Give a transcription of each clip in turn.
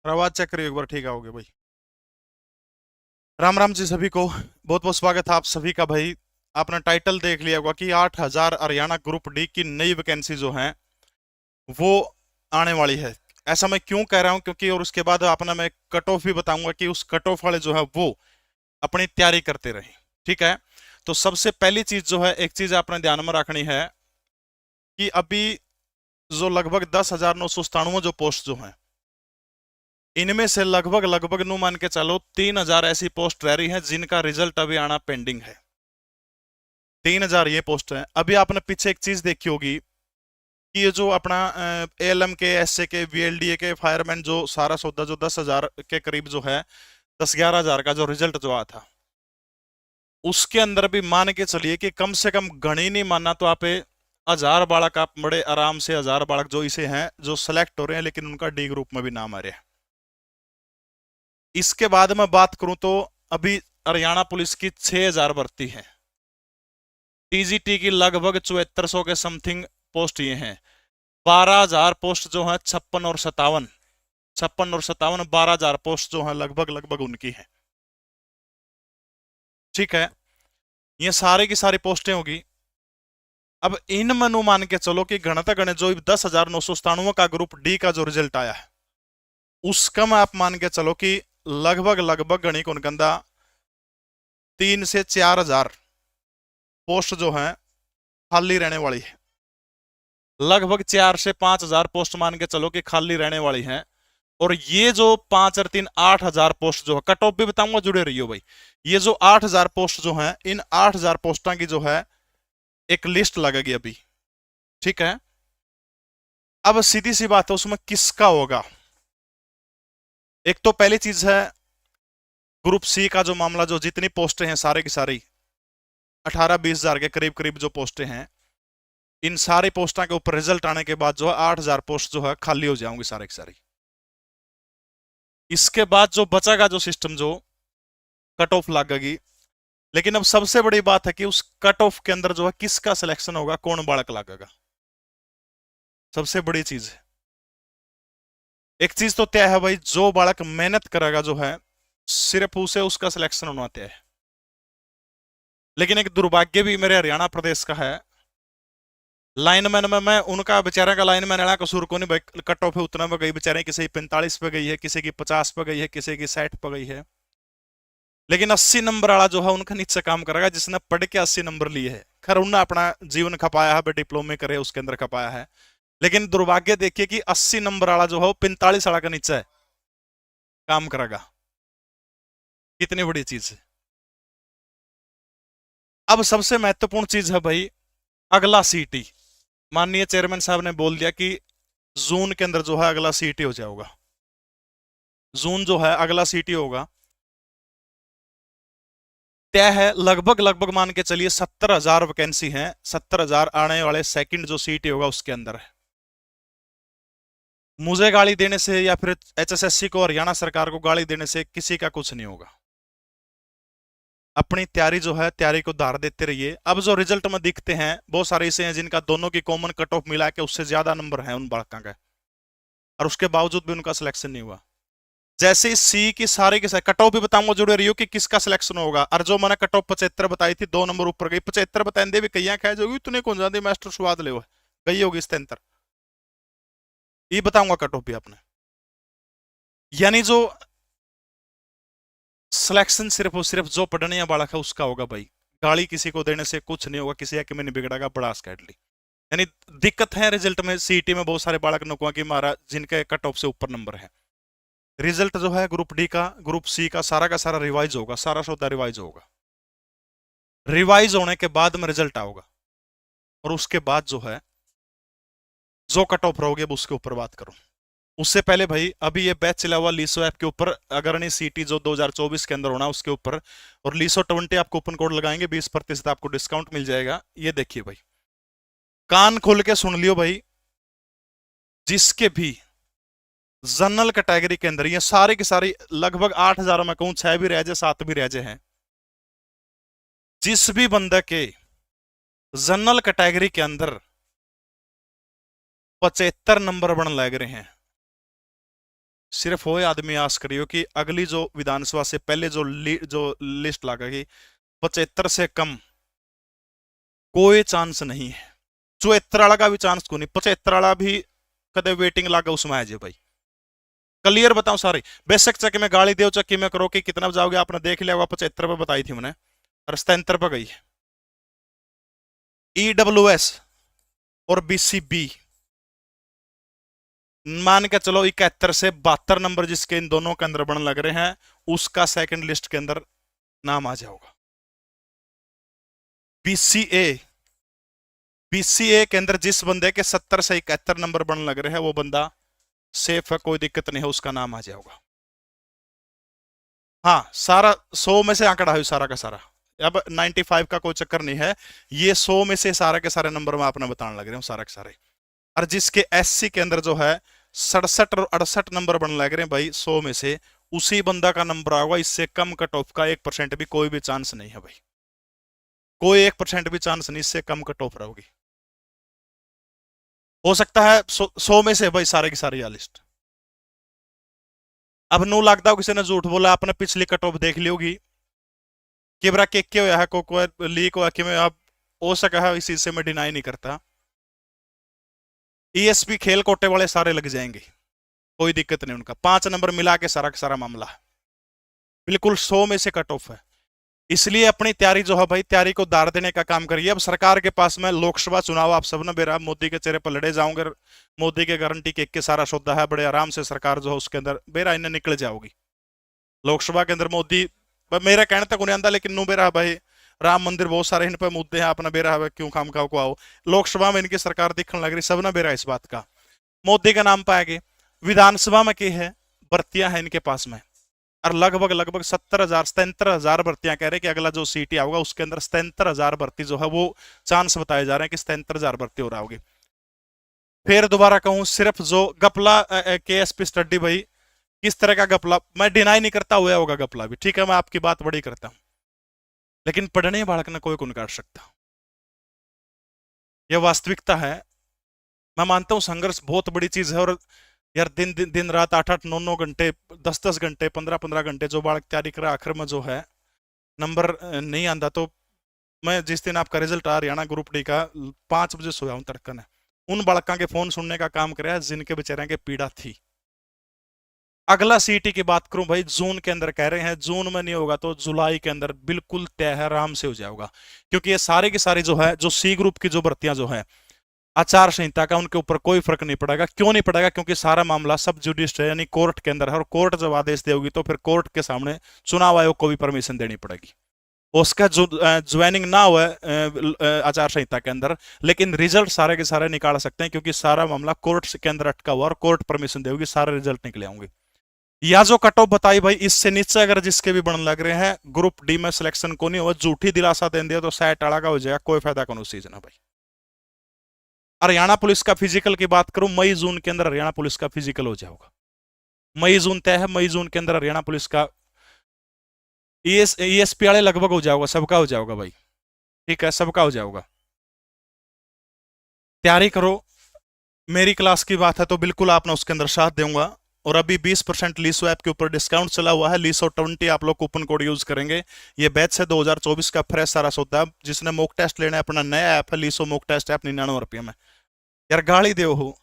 और आवाज चेक करिए एक बार, ठीक आओगे भाई। राम राम जी सभी को, बहुत बहुत स्वागत है आप सभी का भाई। आपने टाइटल देख लिया होगा कि 8,000 हरियाणा ग्रुप डी की नई वैकेंसी जो है वो आने वाली है। ऐसा मैं क्यों कह रहा हूं, क्योंकि और उसके बाद आपने मैं कट ऑफ भी बताऊंगा कि उस कट ऑफ वाले जो है वो अपनी तैयारी करते रहे। ठीक है, तो सबसे पहली चीज जो है, एक चीज आपने ध्यान में रखनी है कि अभी जो लगभग 10,997 जो पोस्ट जो है, इनमें से लगभग लगभग नु मान के चलो 3,000 ऐसी पोस्ट रह रही है जिनका रिजल्ट अभी आना पेंडिंग है। 3,000 ये पोस्ट है। अभी आपने पीछे एक चीज देखी होगी कि ये जो अपना एएलएम के, एसए के, वीएलडीए के फायरमैन जो सारा सौदा जो 10,000 के करीब जो है, 10-11,000 का जो रिजल्ट जो आया था, उसके अंदर भी मान के चलिए कि कम से कम गणी नहीं मानना तो आप 1,000 बालक आप बड़े आराम से 1,000 बालक जो इसे हैं जो सिलेक्ट हो रहे हैं, लेकिन उनका डी ग्रुप में भी नाम आ रहा है। इसके बाद मैं बात करूं तो अभी हरियाणा पुलिस की 6,000 भर्ती है। टीजीटी की लगभग 7400 के समथिंग पोस्ट ये हैं। 12,000 पोस्ट जो है 56 और 57 12,000 पोस्ट जो है लगभग लगभग उनकी है। ठीक है, ये सारी की सारी पोस्टें होगी। अब इन मनु मान के चलो कि गणत गणे जो 10,997 का ग्रुप डी का जो रिजल्ट आया है, उसका मैं आप मान के चलो कि लगभग लगभग गणी को गंदा 3 से 4,000 पोस्ट जो है खाली रहने वाली है। लगभग 4 से 5,000 पोस्ट मान के चलो कि खाली रहने वाली है। और ये जो 5 और 3 8,000 पोस्ट जो है, कट ऑफ भी बताऊंगा, जुड़े रहियो भाई। ये जो 8,000 पोस्ट जो है, इन 8,000 पोस्टों की जो है एक लिस्ट लगेगी अभी। ठीक है, अब सीधी सी बात है, उसमें किसका होगा। एक तो पहली चीज है ग्रुप सी का जो मामला, जो जितनी पोस्टें हैं सारे की सारी 18-20,000 के करीब करीब जो पोस्टें हैं, इन सारी पोस्टों के ऊपर रिजल्ट आने के बाद जो है 8,000 पोस्ट जो है खाली हो जाएंगी सारे की सारी। इसके बाद जो बचेगा जो सिस्टम, जो कट ऑफ लगेगी। लेकिन अब सबसे बड़ी बात है कि उस कट ऑफ के अंदर जो है किसका सिलेक्शन होगा, कौन बालक लगेगा, सबसे बड़ी चीज है। एक चीज तो तय है भाई, जो बालक मेहनत करेगा जो है, सिर्फ उसे उसका सिलेक्शन होना तय है। लेकिन एक दुर्भाग्य भी मेरे हरियाणा प्रदेश का है, लाइनमैन में मैं उनका बेचारे का लाइनमैन एड़ा कसूर को नहीं भाई, कट ऑफ है उतना में गई बेचारे, किसी की 45 पे गई है, किसी की 50 पे गई है, किसी की 60 पे गई है। लेकिन 80 नंबर वाला जो है उनका नीचे काम करेगा, जिसने पढ़ के 80 नंबर लिए है। खैर उन्होंने अपना जीवन खपाया है, डिप्लोमे करे उसके अंदर खपाया है। लेकिन दुर्भाग्य देखिए कि 80 नंबर वाला जो है वो 45 वाला का नीचे है काम करेगा। कितनी बड़ी चीज है। अब सबसे महत्वपूर्ण चीज है भाई अगला सीटी। माननीय चेयरमैन साहब ने बोल दिया कि जून के अंदर जो है अगला सीटी हो जाएगा। जून जो है अगला सीटी होगा, तय है। लगभग लगभग मान के चलिए 70,000 वैकेंसी है। 70,000 आने वाले सेकंड जो सीटी होगा उसके अंदर है। मुझे गाली देने से या फिर एचएसएससी को, हरियाणा सरकार को गाली देने से किसी का कुछ नहीं होगा। अपनी तैयारी जो है, तैयारी को धार देते रहिए। अब जो रिजल्ट में दिखते हैं, बहुत सारे ऐसे हैं जिनका दोनों की कॉमन कट ऑफ मिला के उससे ज्यादा नंबर है उन बालकों का, और उसके बावजूद भी उनका सिलेक्शन नहीं हुआ। जैसे सी की सारे के सारे कट ऑफ भी बताऊंगा, जुड़े रहियो कि किसका सिलेक्शन होगा। और जो मैंने कट ऑफ 75 बताई थी, 2 नंबर ऊपर गई। 75 बताएंगे भी कई खाए जो इतने कौन जाते मास्टर स्वाद ले गई होगी इसके अंतर, ये बताऊंगा कट ऑफ भी आपने। यानी जो सिलेक्शन सिर्फ और सिर्फ जो पढ़ने या बालक है उसका होगा भाई। गाली किसी को देने से कुछ नहीं होगा, किसी के में नहीं बिगड़ेगा, बड़ा स्कैडली। यानी दिक्कत है रिजल्ट में, सीटी में बहुत सारे बालक नुकवा की मारा जिनके कट ऑफ से ऊपर नंबर है। रिजल्ट जो है ग्रुप डी का, ग्रुप सी का सारा रिवाइज होगा, सारा सौदा रिवाइज होगा। रिवाइज होने के बाद में रिजल्ट आएगा, और उसके बाद जो है जो कट ऑफ रहोगे उसके ऊपर बात करूं। उससे पहले भाई अभी ये बैच चला हुआ लीसो ऐप के ऊपर, अगर नहीं सीटी जो 2024 के अंदर होना उसके ऊपर, और लीसो 20 आप कूपन कोड लगाएंगे 20% आपको डिस्काउंट मिल जाएगा। ये देखिए भाई, कान खोल के सुन लियो भाई, जिसके भी जनरल कैटेगरी के अंदर, ये सारे की सारी लगभग 8,000 में कहूं 6 भी रह जाए 7 भी रह जाए हैं, जिस भी बंदे के जनरल कैटेगरी के अंदर 75 नंबर बन लग रहे हैं, सिर्फ वो आदमी आस करियो कि अगली जो विधानसभा से पहले जो लिस्ट लागेगी 75 से कम कोई चांस नहीं है। 74 वाला का भी चांस को नहीं, 75 वाला भी कदे वेटिंग लागा उसमें आ जाए भाई। क्लियर बताऊं सारी, बेशक चक्की में गाड़ी दो चक्की में करो कि कितना जाओगे, आपने देख लिया होगा 75 पे बताई थी मैंने, और 77 पे गई। EWS और BCB मान के चलो 71 से 72 नंबर जिसके इन दोनों के अंदर बन लग रहे हैं उसका सेकंड लिस्ट के अंदर नाम आ जाएगा। BCA के अंदर जिस बंदे के 70 से 71 नंबर बन लग रहे हैं वो बंदा सेफ है, कोई दिक्कत नहीं है, उसका नाम आ जाएगा। हाँ, सारा 100 में से आंकड़ा है सारा का सारा, अब 95 का कोई चक्कर नहीं है, ये 100 में से सारे के सारे नंबर मैं आपने बताने लग रहा हूँ सारे के सारे। और जिसके SC के अंदर जो है 67 और 68 नंबर बन लग रहे हैं भाई 100 में से, उसी बंदा का नंबर आएगा। इससे कम कट ऑफ का 1% भी कोई भी चांस नहीं है भाई, कोई 1% भी चांस नहीं, इससे कम कट ऑफ रहोगी। हो सकता है 100 में से भाई सारे की सारी या लिस्ट। अब नू लगता हो किसी ने झूठ बोला, आपने पिछली कट ऑफ देख ली होगी कि बरा के होया है, को लीक हुआ कि मैं अब हो सका है, इस चीज से मैं डिनाई नहीं करता। ESP खेल कोटे वाले सारे लग जाएंगे, कोई दिक्कत नहीं, उनका 5 नंबर मिला के सारा का सारा मामला है, बिल्कुल 100 में से कट ऑफ है। इसलिए अपनी तैयारी जो है भाई, तैयारी को दार देने का काम करिए। अब सरकार के पास में लोकसभा चुनाव आप सब ने बेरा मोदी के चेहरे पर लड़े जाओगे, मोदी के गारंटी के सारा सौदा है, बड़े आराम से सरकार जो है उसके अंदर बेरा इन्हें निकल जाओगी। लोकसभा के अंदर मोदी मेरा कहने तक उन्हें आंदा, लेकिन नो बेरा भाई राम मंदिर बहुत सारे इन पर मुद्दे हैं, अपना बेरा है क्यों खाम खाओ को आओ। लोकसभा में इनकी सरकार दिखने लग रही, सब ना बेरा इस बात का, मोदी का नाम पाएंगे। विधानसभा में क्या है, भर्तियां हैं इनके पास में, और लगभग 70,000 77,000 भर्तियां कह रहे हैं कि अगला जो सीटी आएगा उसके अंदर 77,000 भर्ती जो है वो चांस बताए जा रहे हैं कि 77,000 भर्ती हो रहा होगी। फिर दोबारा कहूं, सिर्फ जो गपला KSP स्टडी भाई, किस तरह का गपला, मैं डिनाई नहीं करता हुआ होगा गपला भी, ठीक है, मैं आपकी बात बड़ी करता हूं, लेकिन पढ़ने बालक ने कोई नहीं काट सकता, यह वास्तविकता है। मैं मानता हूं संघर्ष बहुत बड़ी चीज है, और यार दिन रात 8-8 9-9 घंटे 10-10 घंटे 15-15 घंटे जो बालक तैयारी करा, आखिर में जो है नंबर नहीं आंदा। तो मैं जिस दिन आपका रिजल्ट आ हरियाणा ग्रुप डी का 5 बजे सोया हूं तड़कन है, उन बालकों के फोन सुनने का काम कराया जिनके बेचारे के पीड़ा थी। अगला सीटी की बात करूं भाई, जून के अंदर कह रहे हैं, जून में नहीं होगा तो जुलाई के अंदर बिल्कुल तय है, आराम से हो जाएगा। क्योंकि ये सारे की सारी जो है, जो C ग्रुप की जो भर्तियां जो है, आचार संहिता का उनके ऊपर कोई फर्क नहीं पड़ेगा। क्यों नहीं पड़ेगा? क्योंकि सारा मामला सब जुडिशियल यानी कोर्ट के अंदर है, और कोर्ट जब आदेश देगी तो फिर कोर्ट के सामने चुनाव आयोग को भी परमिशन देनी पड़ेगी। उसका जो ज्वाइनिंग ना हुआ आचार संहिता के अंदर, लेकिन रिजल्ट सारे के सारे निकाल सकते हैं, क्योंकि सारा मामला कोर्ट के अंदर अटका हुआ और कोर्ट परमिशन देगी, सारे रिजल्ट निकले होंगे। या जो कट ऑफ बताई भाई, इससे नीचे अगर जिसके भी बन लग रहे हैं ग्रुप डी में सिलेक्शन को नहीं हुआ, झूठी दिलासा दे दिया तो शायद टाड़ा का हो जाएगा, कोई फायदा कौन चीज ना भाई। हरियाणा पुलिस का फिजिकल की बात करूं, मई जून के अंदर हरियाणा पुलिस का फिजिकल हो जाएगा, मई जून तय है, मई जून के अंदर हरियाणा पुलिस का ESP वाले लगभग हो जाएगा, सबका हो जाएगा भाई, ठीक है, सबका हो जाएगा। तैयारी करो, मेरी क्लास की बात है तो बिल्कुल आपने उसके अंदर साथ दूंगा। और अभी 20% लीसो ऐप के ऊपर डिस्काउंट चला हुआ है, लीसो 20 आप लोग कूपन कोड यूज करेंगे। ये बैच है 2024 का, फ्रेश सारा सौदा है। जिसने मॉक टेस्ट लेना है, अपना नया ऐप है लीसो मॉक टेस्ट ऐप, 99 रुपये में। यार गाड़ी दे हो,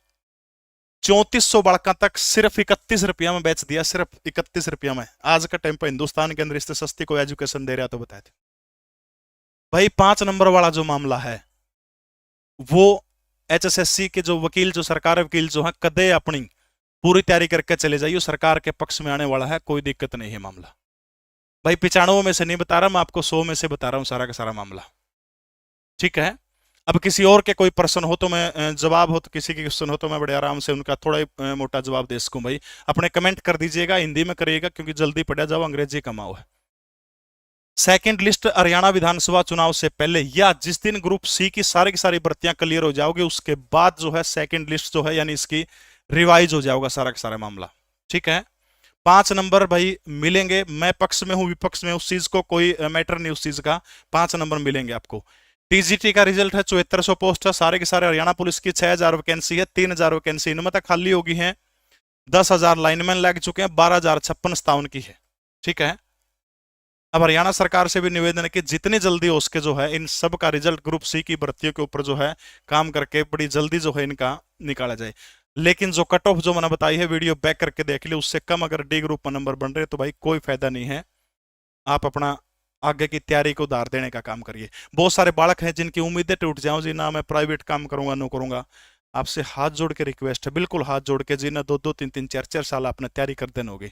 3400 बड़का तक सिर्फ 31 रुपया में बेच दिया, सिर्फ 31 रुपया में। आज का टाइम पर हिंदुस्तान के अंदर इससे सस्ती कोई एजुकेशन दे रहा तो बताए थे भाई। 5 नंबर वाला जो मामला है वो HSSC के जो वकील, जो सरकारी वकील जो है, कदे अपनी पूरी तैयारी करके चले जाइए, सरकार के पक्ष में आने वाला है, कोई दिक्कत नहीं है मामला भाई। 95 में से नहीं बता रहा मैं आपको, 100 में से बता रहा हूं सारा का सारा मामला, ठीक है। अब किसी और के कोई प्रश्न हो तो मैं जवाब हो तो किसी के क्वेश्चन हो तो मैं बड़े आराम से उनका थोड़ा मोटा जवाब दे सकूं भाई। अपने कमेंट कर दीजिएगा, हिंदी में करिएगा क्योंकि जल्दी पढ़ा जाओ, अंग्रेजी कमाओ है। सेकंड लिस्ट हरियाणा विधानसभा चुनाव से पहले या जिस दिन ग्रुप C की सारी भर्तियां क्लियर हो जाओगे उसके बाद जो है सेकंड लिस्ट जो है यानी इसकी रिवाइज हो जाएगा सारा का सारा मामला, ठीक है। 5 नंबर भाई मिलेंगे, मैं पक्ष में हूं विपक्ष में, उस चीज को कोई मैटर नहीं उस चीज का, 5 नंबर मिलेंगे आपको। TGT का रिजल्ट है, 7400 पोस्ट है, सारे के सारे हरियाणा पुलिस की 6000 वैकेंसी है, 3000 वैकेंसी इनमें तक खाली होगी है। 10,000 लाइनमैन लग चुके हैं, 12,056 की है। ठीक है, अब हरियाणा सरकार से भी निवेदन है कि जितनी जल्दी हो सके जो है इन सब का रिजल्ट ग्रुप सी की भर्तियों के ऊपर जो है काम करके बड़ी जल्दी जो है इनका निकाला जाए। लेकिन जो कट ऑफ जो मैंने बताई है, वीडियो बैक करके देख लियो, उससे कम अगर डी ग्रुप में नंबर बन रहे तो भाई कोई फायदा नहीं है। आप अपना आगे की तैयारी को उधार देने का काम करिए। बहुत सारे बालक हैं जिनकी उम्मीदें टूट जाऊं जी, ना मैं प्राइवेट काम करूंगा नो करूंगा, आपसे हाथ जोड़ के रिक्वेस्ट है, बिल्कुल हाथ जोड़ के जी, ना 2-2 3-3 4-4 साल आपने तैयारी कर देना होगी,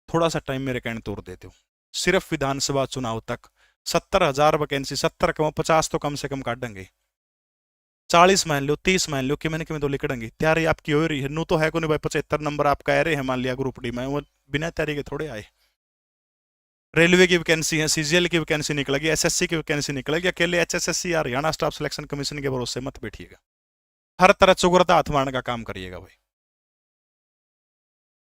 थोड़ा सा टाइम मेरे कहने तोड़ देते हो। सिर्फ विधानसभा चुनाव तक 70,000 वैकेंसी, 70 कम 50 तो कम से कम काटेंगे, 40 मान लो 30 मान लो कि मैंने कि मैं तो लिखड़ेंगे। तैयारी आपकी हो रही है, नू तो है को नहीं भाई, 75 नंबर आप कह रहे हैं मान लिया ग्रुप डी में, वो बिना तैयारी के थोड़े आए। रेलवे की वैकेंसी है, सीजीएल की वैकेंसी निकलेगी, एसएससी की वैकेंसी निकलेगी, अकेले एचएसएससी या हरियाणा स्टाफ सिलेक्शन कमीशन के भरोसे मत बैठिएगा, हर तरह चुगरता हाथ मारने का काम करिएगा भाई।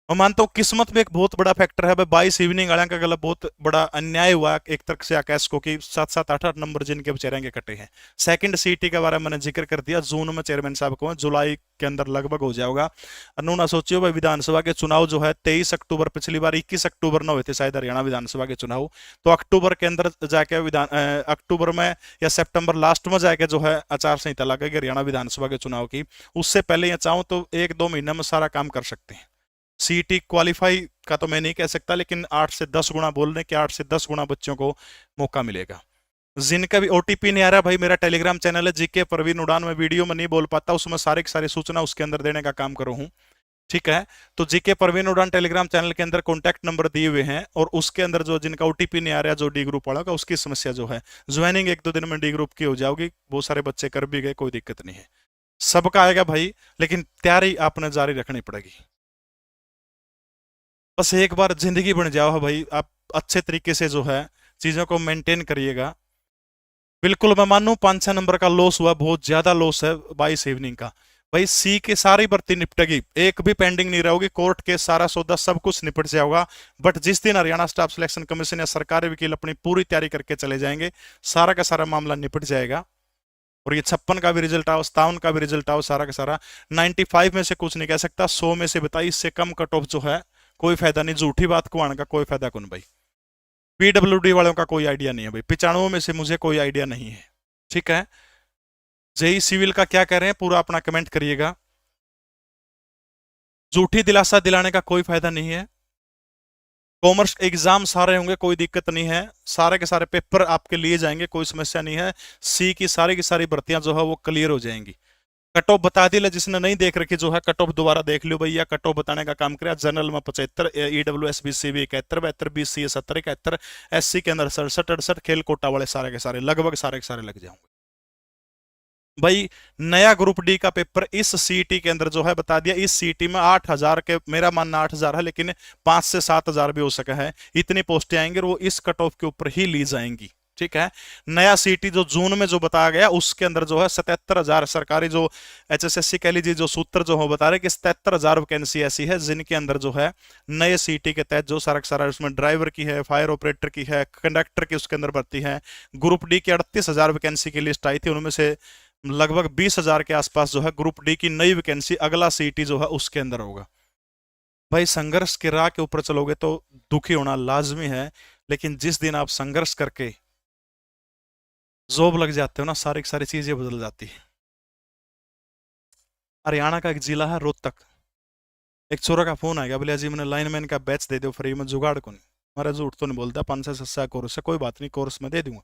मैं मानता हूँ किस्मत भी एक बहुत बड़ा फैक्टर है भाई। 22 इवनिंग वाले का गलत बहुत बड़ा अन्याय हुआ एक तरह से आकाश को कि 7-7 8-8 नंबर जिनके बेचारे के कटे हैं। सेकंड सीटी के बारे में मैंने जिक्र कर दिया, जून में चेयरमैन साहब को, जुलाई के अंदर लगभग हो जाएगा। ना सोचियो भाई, विधानसभा के चुनाव जो है 23 अक्टूबर, पिछली बार 21 अक्टूबर न हुए थे शायद हरियाणा विधानसभा के चुनाव, तो अक्टूबर के अंदर जाके अक्टूबर में या सितंबर लास्ट में जाके जो है आचार संहिता लगेगी हरियाणा विधानसभा के चुनाव की। उससे पहले या चाहूँ तो 1-2 महीने में सारा काम कर सकते हैं। सीटी क्वालिफाई का तो मैं नहीं कह सकता, लेकिन 8 से 10 गुना बोलने के 8 से 10 गुना बच्चों को मौका मिलेगा। जिनका भी ओटीपी नहीं आ रहा भाई, मेरा टेलीग्राम चैनल है जीके परवीन उड़ान, में वीडियो में नहीं बोल पाता, उसमें सारी की सारी सूचना उसके अंदर देने का काम करो हूँ। ठीक है, तो जीके परवीन उड़ान टेलीग्राम चैनल के अंदर कॉन्टैक्ट नंबर दिए हुए हैं, और उसके अंदर जो जिनका ओटीपी नहीं आ रहा, जो डी ग्रुप वाला का, उसकी समस्या जो है ज्वाइनिंग 1-2 दिन में डी ग्रुप की हो जाओगी। बहुत सारे बच्चे कर भी गए, कोई दिक्कत नहीं है, सबका आएगा भाई, लेकिन तैयारी आपने जारी रखनी पड़ेगी। बस एक बार जिंदगी बन जाओ भाई, आप अच्छे तरीके से जो है चीजों को मेंटेन करिएगा। बिल्कुल मैं मानू 5-6 नंबर का लॉस हुआ, बहुत ज्यादा लॉस है 22 इवनिंग का भाई। सी की सारी भर्ती निपटेगी, एक भी पेंडिंग नहीं रहेगी, कोर्ट के सारा सौदा सब कुछ निपट जाएगा। बट जिस दिन हरियाणा स्टाफ सिलेक्शन कमीशन या सरकारी वकील अपनी पूरी तैयारी करके चले जाएंगे, सारा का सारा मामला निपट जाएगा। और ये 56 का भी रिजल्ट आओ, 57 का भी रिजल्ट आओ, सारा का सारा 95 में से कुछ नहीं कह सकता, 100 में से बताइए, इससे कम कट ऑफ जो है कोई फायदा नहीं, झूठी बात को आने का कोई फायदा कौन भाई। पीडब्ल्यूडी वालों का कोई आइडिया नहीं है भाई, 95 में से मुझे कोई आइडिया नहीं है। ठीक है, जेई सिविल का क्या कह रहे हैं पूरा अपना कमेंट करिएगा। झूठी दिलासा दिलाने का कोई फायदा नहीं है। कॉमर्स एग्जाम सारे होंगे, कोई दिक्कत नहीं है, सारे के सारे पेपर आपके लिए जाएंगे, कोई समस्या नहीं है। सी की सारी भर्तियां जो है वो क्लियर हो जाएंगी। कट ऑफ बता दी, जिसने नहीं देख रखी जो है कट ऑफ दोबारा देख लो भैया। कट ऑफ बताने का काम किया, जनरल में 75, ईडब्ल्यू एस बी सी भी 71, 72, बी सी 70, 71, एससी के अंदर 67, 68, खेल कोटा वाले सारे के सारे लगभग सारे के सारे लग जाएंगे भाई। नया ग्रुप डी का पेपर इस सीटी के अंदर जो है बता दिया, इस सीटी में 8,000 के, मेरा मानना 8,000 है, लेकिन 5 से 7,000 भी हो सका है, इतनी पोस्टें आएंगी और वो इस कट ऑफ के ऊपर ही ली जाएंगी। ठीक है, नया सीटी जो जून में जो बताया गया उसके अंदर जो है 77,000 सरकारी जो एचएसएससी कह लीजिए, जो सूत्र जो है बता रहे कि 77,000 वैकेंसी ऐसी है जिनके अंदर जो है नए सीटी के तहत जो सारा सारा उसमें ड्राइवर की है, फायर ऑपरेटर की है, कंडक्टर की उसके अंदर भर्ती है। ग्रुप डी की 38,000 वैकेंसी की लिस्ट आई थी, उनमें से लगभग 20,000 के आसपास जो है ग्रुप डी की नई वैकेंसी अगला सीटी जो है उसके अंदर होगा। भाई संघर्ष के राह के ऊपर चलोगे तो दुखी होना लाजमी है, लेकिन जिस दिन आप संघर्ष करके जॉब लग जाते हो ना, सारी सारी चीजें बदल जाती है। हरियाणा का एक जिला है रोहतक, एक छोरा का फोन आएगा, बोले जी मैंने लाइनमैन का बैच दे दो फ्री में, जुगाड़ को नहीं, हमारा झूठ तो नहीं बोलता, 5 से 7 कोर्स है, कोई बात नहीं कोर्स में दे दूंगा।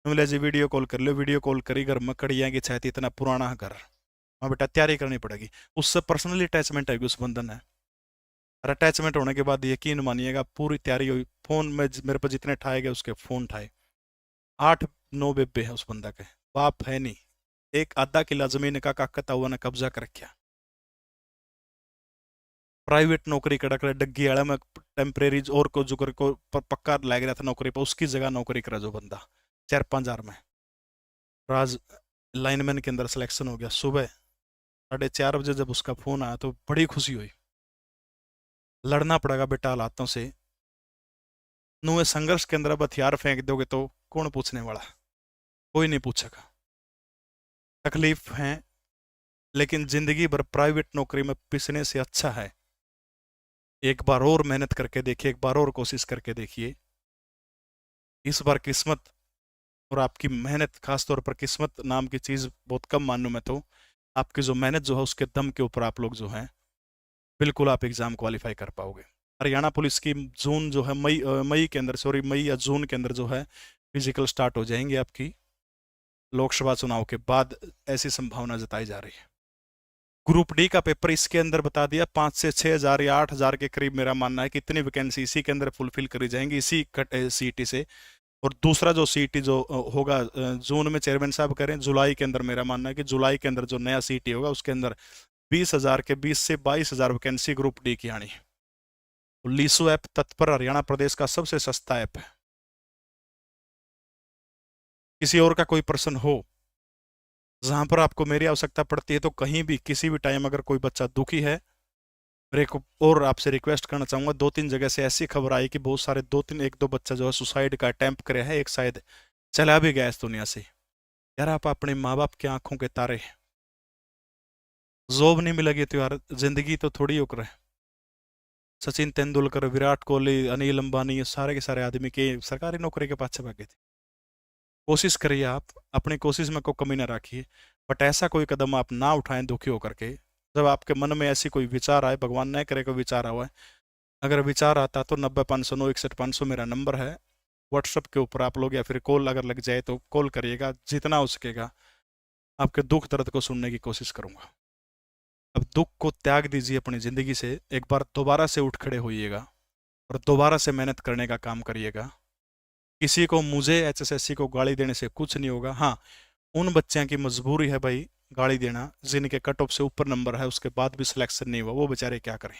बोले जी वीडियो कॉल कर लो, वीडियो कॉल करी, घर में कड़ियाँ की छाती, इतना पुराना घर, वहाँ बेटा तैयारी करनी पड़ेगी, उससे पर्सनली अटैचमेंट है, उस बंधन है। और अटैचमेंट होने के बाद यकीन मानिएगा पूरी तैयारी हुई, फोन में मेरे पर जितने ठाए गए उसके फोन ठाए, 8-9 बेबे है उस बंदा के, बाप है नहीं, एक आधा किला जमीन का काकता हुआ ने कब्जा कर रखा। प्राइवेट नौकरी कड़क डग्गी आड़ा में टेम्परेरी और को जो को पक्का लग रहा था नौकरी पर, उसकी जगह नौकरी करा जो बंदा 4-5 हजार में। राज लाइनमैन के अंदर सिलेक्शन हो गया। सुबह 4:30 बजे जब उसका फोन आया तो बड़ी खुशी हुई। लड़ना पड़ेगा बेटा हालातों से, नुए संघर्ष के अंदर अब हथियार फेंक दोगे तो कौन पूछने वाला, कोई नहीं पूछेगा। तकलीफ है, लेकिन जिंदगी भर प्राइवेट नौकरी में पिसने से अच्छा है एक बार और मेहनत करके देखिए, एक बार और कोशिश करके देखिए। इस बार किस्मत और आपकी मेहनत, खासतौर पर किस्मत नाम की चीज़ बहुत कम मानूं मैं तो। आपकी जो मेहनत जो है उसके दम के ऊपर आप लोग जो हैं, बिल्कुल आप एग्ज़ाम क्वालिफाई कर पाओगे। हरियाणा पुलिस की जून जो है मई के अंदर, सॉरी मई या जून के अंदर जो है फिजिकल स्टार्ट हो जाएंगी आपकी, लोकसभा चुनाव के बाद ऐसी संभावना जताई जा रही है। ग्रुप डी का पेपर इसके अंदर बता दिया, 5 से 6 हज़ार या 8 हज़ार के करीब मेरा मानना है कि इतनी वैकेंसी इसी के अंदर फुलफिल करी जाएंगी, इसी सीईटी से। और दूसरा जो सीईटी जो होगा जून में चेयरमैन साहब करें, जुलाई के अंदर मेरा मानना है कि जुलाई के अंदर जो नया सीईटी होगा उसके अंदर 20 हज़ार के 20 से 22 हज़ार वैकेंसी ग्रुप डी की आनी है। लीसो ऐप तत्पर हरियाणा प्रदेश का सबसे सस्ता ऐप है। किसी और का कोई प्रश्न हो जहां पर आपको मेरी आवश्यकता पड़ती है, तो कहीं भी किसी भी टाइम अगर कोई बच्चा दुखी है, मेरे को और आपसे रिक्वेस्ट करना चाहूंगा, 2-3 जगह से ऐसी खबर आई कि बहुत सारे 1-2 बच्चा जो है सुसाइड का अटेम्प्ट करे है, एक शायद चला भी गया इस दुनिया से। यार आप अपने माँ बाप की आंखों के तारे हैं। जॉब नहीं मिलेगी तो यार जिंदगी तो थोड़ी उकर है। सचिन तेंदुलकर, विराट कोहली, अनिल अंबानी, ये सारे के सारे आदमी के सरकारी नौकरी के पाछे भागे थे। कोशिश करिए, आप अपनी कोशिश में कोई कमी ना रखिए, बट ऐसा कोई कदम आप ना उठाएं दुखी होकर के। जब आपके मन में ऐसी कोई विचार आए, भगवान न करे कोई विचार हुआ है, अगर विचार आता तो 90 509 61 500 मेरा नंबर है। व्हाट्सएप के ऊपर आप लोग, या फिर कॉल अगर लग जाए तो कॉल करिएगा, जितना हो सकेगा आपके दुख दर्द को सुनने की कोशिश करूंगा। अब दुख को त्याग दीजिए अपनी ज़िंदगी से, एक बार दोबारा से उठ खड़े होइएगा और दोबारा से मेहनत करने का काम करिएगा। किसी को, मुझे एचएसएससी को गाली देने से कुछ नहीं होगा। हाँ, उन बच्चों की मजबूरी है भाई गाली देना जिनके कट ऑफ से ऊपर नंबर है, उसके बाद भी सिलेक्शन नहीं हुआ, वो बेचारे क्या करें,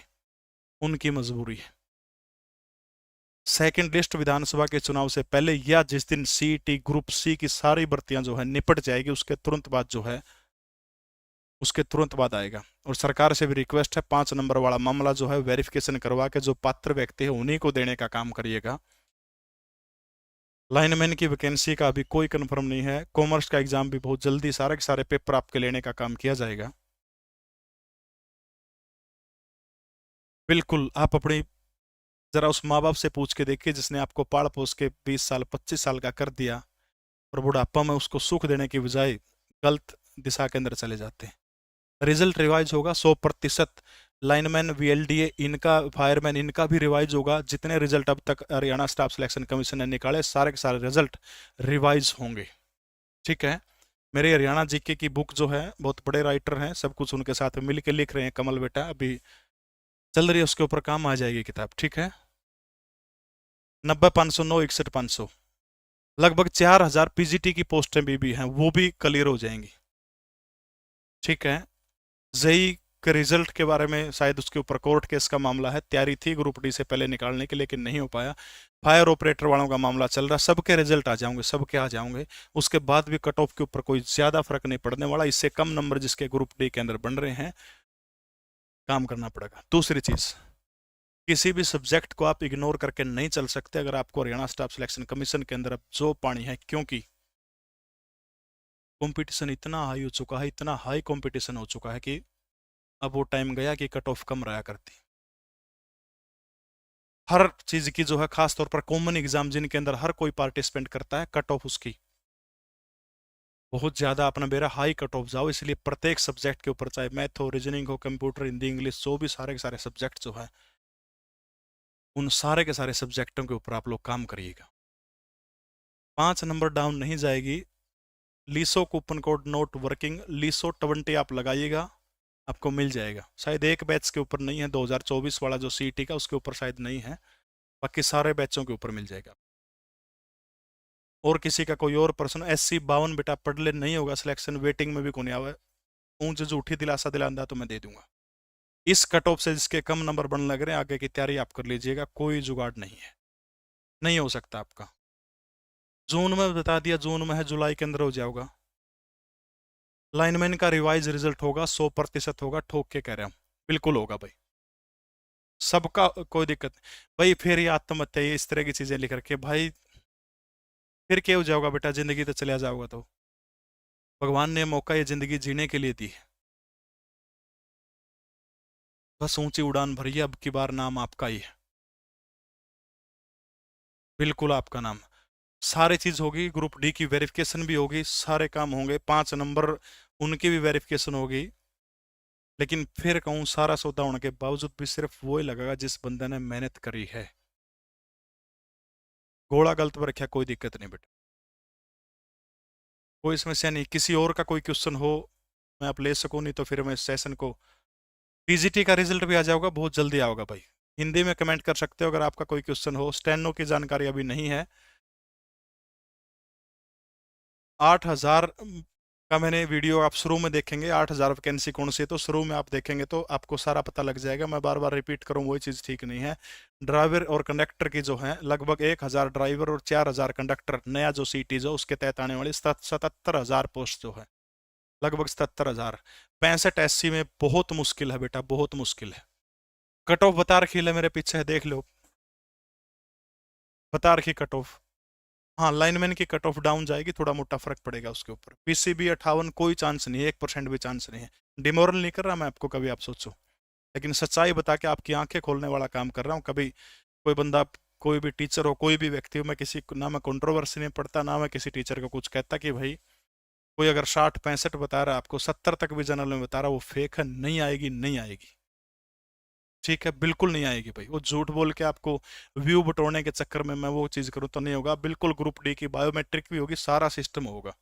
उनकी मजबूरी है। सेकंड लिस्ट विधानसभा के चुनाव से पहले या जिस दिन सीईटी ग्रुप सी की सारी भर्तियां जो है निपट जाएगी, उसके तुरंत बाद जो है, उसके तुरंत बाद आएगा। और सरकार से भी रिक्वेस्ट है, 5 नंबर वाला मामला जो है वेरिफिकेशन करवा के जो पात्र व्यक्ति है उन्हीं को देने का काम करिएगा। लाइनमैन की वैकेंसी का अभी कोई कंफर्म नहीं है। कॉमर्स का एग्जाम भी बहुत जल्दी सारे के सारे पेपर आपके लेने का काम किया जाएगा। बिल्कुल आप अपनी जरा उस माँ बाप से पूछ के देखिए जिसने आपको पाल पोस के 20 साल 25 साल का कर दिया, और बुढ़ापा में उसको सुख देने की बजाय गलत दिशा के अंदर चले जाते हैं। रिजल्ट रिवाइज होगा 100%। लाइनमैन, वीएलडीए इनका, फायरमैन इनका भी रिवाइज होगा। जितने रिजल्ट अब तक हरियाणा स्टाफ सिलेक्शन कमीशन ने निकाले, सारे के सारे रिजल्ट रिवाइज होंगे। ठीक है। मेरे हरियाणा जीके की बुक जो है, बहुत बड़े राइटर हैं, सब कुछ उनके साथ मिल के लिख रहे हैं, कमल बेटा अभी चल रही है, उसके ऊपर काम आ जाएगी किताब। ठीक है। 90 509 61 500, लगभग 4 हज़ार पीजीटी की पोस्टें भी हैं, वो भी क्लियर हो जाएंगी। ठीक है। जेई के रिजल्ट के बारे में शायद उसके ऊपर कोर्ट केस का मामला है, तैयारी थी ग्रुप डी से पहले निकालने की, लेकिन नहीं हो पाया। फायर ऑपरेटर वालों का मामला चल रहा, सबके रिजल्ट आ जाएंगे, सबके आ जाएंगे। उसके बाद भी कट ऑफ के ऊपर कोई ज्यादा फर्क नहीं पड़ने वाला। इससे कम नंबर जिसके ग्रुप डी के अंदर बन रहे हैं, काम करना पड़ेगा। दूसरी चीज, किसी भी सब्जेक्ट को आप इग्नोर करके नहीं चल सकते अगर आपको हरियाणा स्टाफ सिलेक्शन कमीशन के अंदर अब जो पानी है, क्योंकि कंपटीशन इतना हाई हो चुका है, इतना हाई कंपटीशन हो चुका है कि अब वो टाइम गया कि कट ऑफ कम रहा करती। हर चीज की जो है, खास तौर पर कॉमन एग्जाम जिनके अंदर हर कोई पार्टिसिपेंट करता है, कट ऑफ उसकी बहुत ज्यादा अपना बेरा हाई कट ऑफ जाओ। इसलिए प्रत्येक सब्जेक्ट के ऊपर, चाहे मैथ हो, रीजनिंग हो, कंप्यूटर, हिंदी, इंग्लिश, जो भी सारे के सारे सब्जेक्ट जो है, उन सारे के सारे सब्जेक्टों के ऊपर आप लोग काम करिएगा। 5 नंबर डाउन नहीं जाएगी। लीसो कूपन कोड नोट वर्किंग, लीसो 20 आप लगाइएगा, आपको मिल जाएगा। शायद एक बैच के ऊपर नहीं है, 2024 वाला जो सीईटी का, उसके ऊपर शायद नहीं है, बाकी सारे बैचों के ऊपर मिल जाएगा। और किसी का कोई और प्रश्न? SC 52 बेटा पढ़ ले, नहीं होगा सिलेक्शन, वेटिंग में भी कौन आवे, ऊंच झूठी दिलासा दिलांदा तो मैं दे दूंगा। इस कट ऑफ से जिसके कम नंबर बनने लग रहे हैं, आगे की तैयारी आप कर लीजिएगा, कोई जुगाड़ नहीं है, नहीं हो सकता आपका। जून में बता दिया, जून में है, जुलाई के अंदर हो जाएगा। लाइनमैन का रिवाइज रिजल्ट होगा, 100% होगा, ठोक के कह रहा हूं, बिल्कुल होगा भाई, सबका, कोई दिक्कत नहीं भाई। फिर ये आत्महत्या, ये इस तरह की चीजें लिख रखे भाई, फिर क्या हो जाओगा बेटा, जिंदगी तो चला जाओगा। तो भगवान ने मौका ये जिंदगी जीने के लिए दी है। बस ऊंची उड़ान भरिए, अब की बार नाम आपका ही है, बिल्कुल आपका नाम। सारी चीज होगी, ग्रुप डी की वेरिफिकेशन भी होगी, सारे काम होंगे, 5 नंबर उनकी भी वेरिफिकेशन होगी। लेकिन फिर कहूँ, सारा सौदा होने के बावजूद भी सिर्फ वो ही लगेगा जिस बंदे ने मेहनत करी है। घोड़ा गलत पर रखा, कोई दिक्कत नहीं बेटा, कोई समस्या नहीं। किसी और का कोई क्वेश्चन हो मैं आप ले सकूं, नहीं तो फिर मैं इस सेशन को, टीजीटी का रिजल्ट भी आ जाएगा बहुत जल्दी आओगा भाई। हिंदी में कमेंट कर सकते हो अगर आपका कोई क्वेश्चन हो। स्टेनो की जानकारी अभी नहीं है। 8,000 का मैंने वीडियो आप शुरू में देखेंगे, 8,000 वैकेंसी कौन सी है तो शुरू में आप देखेंगे तो आपको सारा पता लग जाएगा। मैं बार बार रिपीट करूँ वही चीज़ ठीक नहीं है। ड्राइवर और कंडक्टर की जो है लगभग 1,000 ड्राइवर और 4,000 कंडक्टर, नया जो सीटी जो उसके तहत आने वाली 77,000 पोस्ट जो है, लगभग 77,000। 65 SC में बहुत मुश्किल है बेटा, बहुत मुश्किल है। कट ऑफ बता रखी है मेरे पीछे है, देख लो, बता रखी कट ऑफ। हाँ, लाइनमैन की कट ऑफ डाउन जाएगी, थोड़ा मोटा फर्क पड़ेगा उसके ऊपर। पीसीबी 58, कोई चांस नहीं है, 1% भी चांस नहीं है। डिमोरल नहीं कर रहा मैं आपको, कभी आप सोचो, लेकिन सच्चाई बता के आपकी आंखें खोलने वाला काम कर रहा हूँ। कभी कोई बंदा, कोई भी टीचर हो, कोई भी व्यक्ति हो, मैं किसी ना मैं कंट्रोवर्सी नहीं पढ़ता, ना मैं किसी टीचर को कुछ कहता कि भाई कोई अगर 60-65 बता रहा है आपको, 70 तक भी जनरल में बता रहा, वो फेक है, नहीं आएगी, नहीं आएगी। ठीक है, बिल्कुल नहीं आएगी भाई। वो झूठ बोल के आपको व्यू बटोरने के चक्कर में मैं वो चीज करूँ तो नहीं होगा। बिल्कुल ग्रुप डी की बायोमेट्रिक भी होगी, सारा सिस्टम होगा,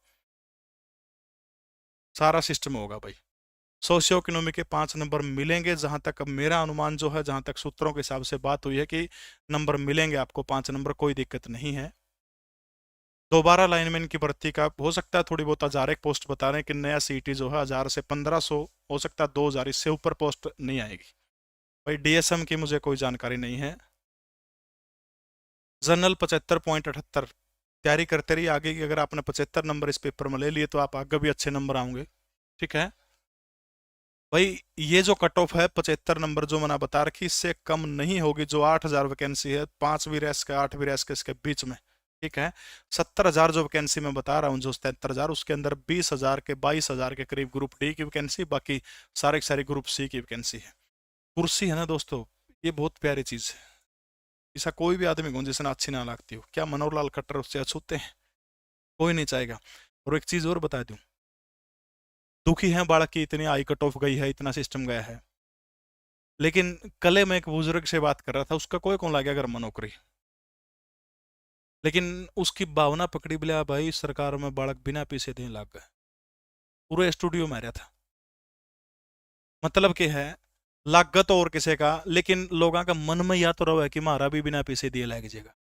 सारा सिस्टम होगा भाई। सोशियो इकोनॉमी के 5 नंबर मिलेंगे, जहां तक अब मेरा अनुमान जो है, जहां तक सूत्रों के हिसाब से बात हुई है कि नंबर मिलेंगे आपको, 5 नंबर, कोई दिक्कत नहीं है। दोबारा लाइनमैन की भर्ती का हो सकता है थोड़ी बहुत 1,000 एक पोस्ट बता रहे हैं कि नया सीटी जो है 1,000 से 1,500 हो सकता है, 2,000, इससे ऊपर पोस्ट नहीं आएगी भाई। डीएसएम की मुझे कोई जानकारी नहीं है। जनरल 75.78, तैयारी करते रहिए आगे की। अगर आपने 75 नंबर इस पेपर में ले लिए तो आप आगे भी अच्छे नंबर आओगे, ठीक है भाई। ये जो कट ऑफ है 75 नंबर जो मैंने बता रखी, इससे कम नहीं होगी। जो 8,000 वैकेंसी है, 5वीं रैंक के 8वीं रैंक के इसके बीच में, ठीक है। 70,000 जो वैकेंसी मैं बता रहा हूँ, जो 73,000, उसके अंदर 20,000 के 22,000 के करीब ग्रुप डी की वैकेंसी, बाकी सारे के सारे ग्रुप सी की वैकेंसी है। कुर्सी है ना दोस्तों, ये बहुत प्यारी चीज है। ऐसा कोई भी आदमी हो जिसे ना अच्छी ना लगती हो, क्या मनोहर लाल खट्टर उससे अछूते हैं? कोई नहीं चाहेगा। और एक चीज और बता दूं, दुखी है बालक की इतनी हाई कट ऑफ गई है, इतना सिस्टम गया है, लेकिन कल मैं एक बुजुर्ग से बात कर रहा था, उसका कोई कौन लगे घर में नौकरी, लेकिन उसकी भावना पकड़ी बिला भाई, सरकार में बालक बिना पैसे देने लग गए। पूरे स्टूडियो में आ रहा था, मतलब कि है लागत और किसी का, लेकिन लोगों का मन में या तो रहा है कि हमारा भी बिना पैसे दिए लग जाएगा।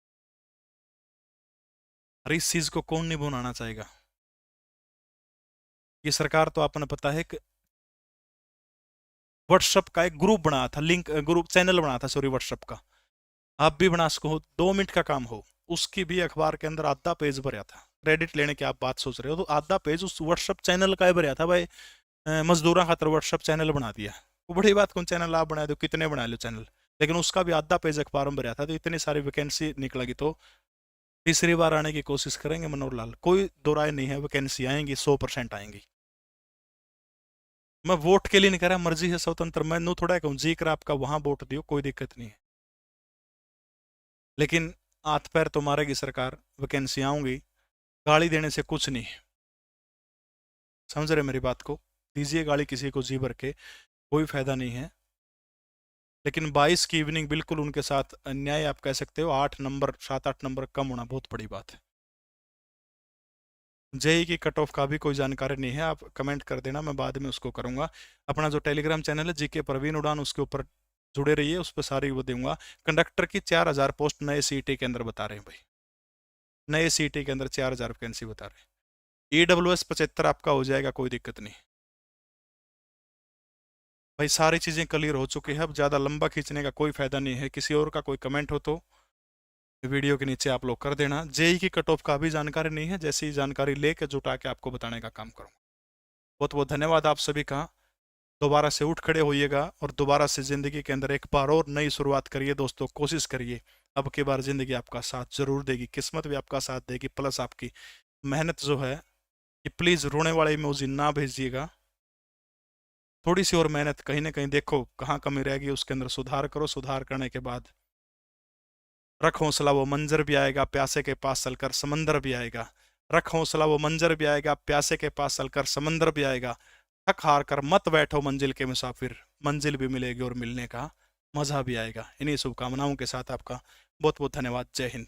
अरे इस चीज को कौन नहीं बनाना चाहेगा? ये सरकार तो आपने पता है कि व्हाट्सएप का एक ग्रुप बनाया था, लिंक ग्रुप चैनल बनाया था, सॉरी, व्हाट्सएप का। आप भी बना सको, 2 मिनट का काम हो। उसकी भी अखबार के अंदर आधा पेज भरा था। क्रेडिट लेने की आप बात सोच रहे हो तो आधा पेज उस व्हाट्सएप चैनल का ही भरा था भाई। मजदूरों खातर व्हाट्सएप चैनल बना दिया, वो बड़ी बात, कौन चैनल आप बना दो, कितने बना लो चैनल, लेकिन उसका भी आधा पेज अखबार में भरा था। तो इतनी सारी वैकेंसी निकलेगी तो तीसरी बार आने की कोशिश करेंगे मनोहर लाल, कोई दो राय नहीं है, वैकेंसी आएंगी, 100% आएंगी। मैं वोट के लिए नहीं कह रहा, मर्जी है स्वतंत्र, मैं नू थोड़ा कहूँ जी कर आपका वहां वोट दियो, कोई दिक्कत नहीं है, लेकिन हाथ पैर तो मारेगी सरकार, वैकेंसी आऊंगी, गाली देने से कुछ नहीं है। समझ रहे मेरी बात को? दीजिए गाली किसी को जी भर के, कोई फायदा नहीं है। लेकिन 22 की इवनिंग बिल्कुल उनके साथ अन्याय आप कह सकते हो। 8 नंबर, 7-8 नंबर कम होना बहुत बड़ी बात है। जेई की कट ऑफ का भी कोई जानकारी नहीं है, आप कमेंट कर देना, मैं बाद में उसको करूंगा। अपना जो टेलीग्राम चैनल है जीके प्रवीण उड़ान, उसके ऊपर जुड़े रहिए, उस पर सारी वो दूंगा। कंडक्टर की 4,000 पोस्ट नए सीटी के अंदर बता रहे हैं भाई, नए सीटी के अंदर 4,000 वैकेंसी बता रहे हैं। ईडब्ल्यूएस 75 आपका हो जाएगा, कोई दिक्कत नहीं भाई। सारी चीजें क्लियर हो चुकी है, अब ज्यादा लंबा खींचने का कोई फायदा नहीं है। किसी और का कोई कमेंट हो तो वीडियो के नीचे आप लोग कर देना। जेई की कट ऑफ का भी जानकारी नहीं है, जैसी जानकारी लेके जुटा के आपको बताने का काम करूंगा। बहुत बहुत धन्यवाद आप सभी का। दोबारा से उठ खड़े होइएगा और दोबारा से जिंदगी के अंदर एक बार और नई शुरुआत करिए दोस्तों, कोशिश करिए। अब की बार जिंदगी आपका साथ जरूर देगी, किस्मत भी आपका साथ देगी, प्लस आपकी मेहनत जो है। कि प्लीज रोने वाले इमोजी ना भेजिएगा। थोड़ी सी और मेहनत, कहीं ना कहीं देखो कहाँ कमी रहेगी, उसके अंदर सुधार करो। सुधार करने के बाद रख हौसला, वो मंजर भी आएगा, प्यासे के पास चलकर समंदर भी आएगा। रख हौसला, वो मंजर भी आएगा, प्यासे के पास चलकर समंदर भी आएगा। थक हार कर मत बैठो मंजिल के मुसाफिर, मंजिल भी मिलेगी और मिलने का मजा भी आएगा। इन्हीं शुभकामनाओं के साथ आपका बहुत बहुत धन्यवाद। जय हिंद।